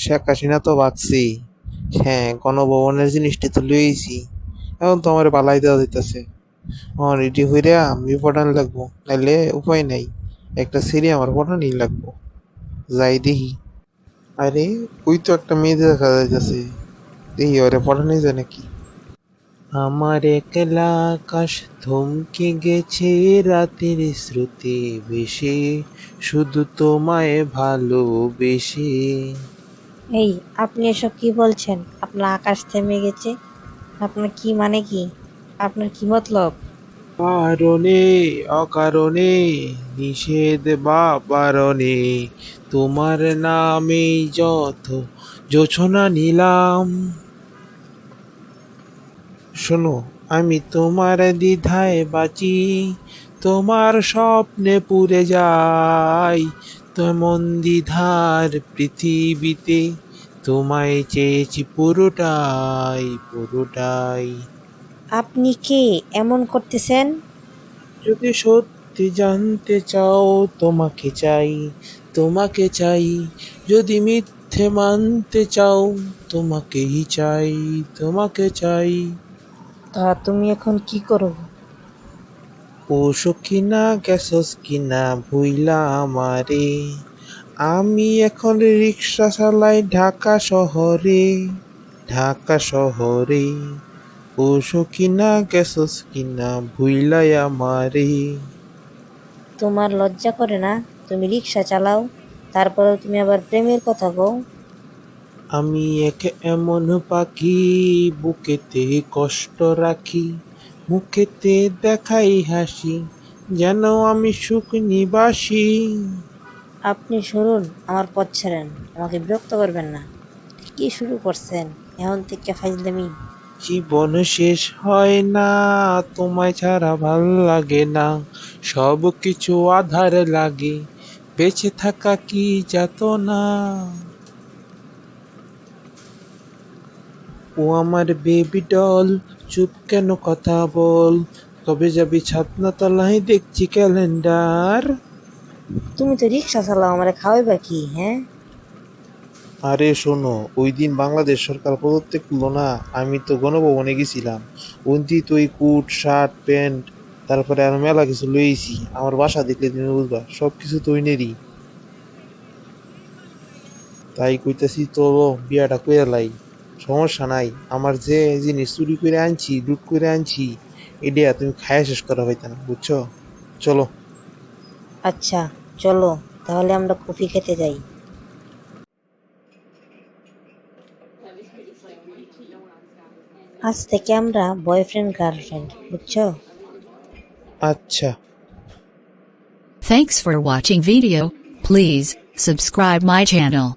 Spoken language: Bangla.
শেখ হাসিনা তো বাঁচছি। হ্যাঁ, গণভবনের জিনিসটি তো লইছি। এখন তো আমার পালাই দেওয়া দিতেছে। রেডি হইরা আমি পটান লাগবো, নাইলে উপায় নাই। একটা সিরি আমার পটানই লাগবো। যাই দেখি। আরে, ওই তো একটা মেয়ে দেখা যাইতেছে। দেখি ওরে পটানোই যায় নাকি। আমার একলা আকাশ থমকে গেছে, রাতের স্রোতে ভেসে, শুধু তোমায় ভালোবেসে। এই, আপনি এসব কি বলছেন? আপনার আকাশ থেমে গেছে? আপনার কি মানে কি? আপনার কি মতলব? কারণে অকারণে, নিষেধ বা বারণে, তোমার নামেই যত জোছনা নিলাম। শোনো, আমি তোমার দ্বিধায় বাঁচি, তোমার স্বপ্নে পুরে যাই। তেমন দ্বিধার পৃথিবীতে তোমায় চেয়েছি পুরোটাই, পুরোটাই। আপনি কে এমন করতেছেন? যদি সত্যি জানতে চাও, তোমাকে চাই, তোমাকে চাই। যদি মিথ্যে মানতে চাও, তোমাকেই চাই, তোমাকে চাই। তা তুমি এখন কি করো? পশু কিনা গেছস কিনা ভুইলা আমারে, আমি এখন রিক্সা চালাই ঢাকা শহরে, ঢাকা শহরে। পশু কিনা গেছস কিনা ভুইলাই আমারে। তোমার লজ্জা করে না? তুমি রিক্সা চালাও, তারপরেও তুমি আবার প্রেমের কথা কও। আমি এক এমন পাখি, বুকেতে কষ্ট রাখি, মুখেতে দেখাই হাসি, যেন আমি সুখ নিবাসী। আপনি শুনুন, আমার পথ ছাড়েন, আমাকে বিরক্ত করবেন না। কি শুরু করছেন এখন থেকে ফাইজলামি? জীবন শেষ হয় না, তোমায় ছাড়া ভাল লাগে না, সব কিছু আধার লাগে, বেঁচে থাকা কি যাতনা। ও আমার বেবি ডল, চুপ কেন, কথা বল। কবে যাবি ছাতনা তলায়, দেখছি ক্যালেন্ডার। তুমি তো রিক্সা চালাও, আমারে খাওয়াইবা কি? হ্যাঁ, আরে শোনো, ওই দিন বাংলাদেশ সরকার পদত্যাগ করলো না, আমি তো গণভবনে গেছিলাম। ওইদি তো ওই কোট শার্ট প্যান্ট, তারপরে আর মেলা কিছু লইছি। আমার বাসা দেখলে তুমি বুঝবা, সবকিছু তো ওইনেরই। তাই কইতাছি, চলো বিয়াটা কইরা লাই। সমস্যা নাই, আমার যে জিনিস চুরি করে আনছি, লুট করে আনছি, এটা তুমি খায়া শেষ করা হইতা না, বুঝছো? চলো। আচ্ছা, চলো তাহলে আমরা কফি খেতে যাই। আজ থেকে আমরা বয়ফ্রেন্ড গার্লফ্রেন্ড, বুঝছো? আচ্ছা। Thanks for watching video. Please subscribe my channel.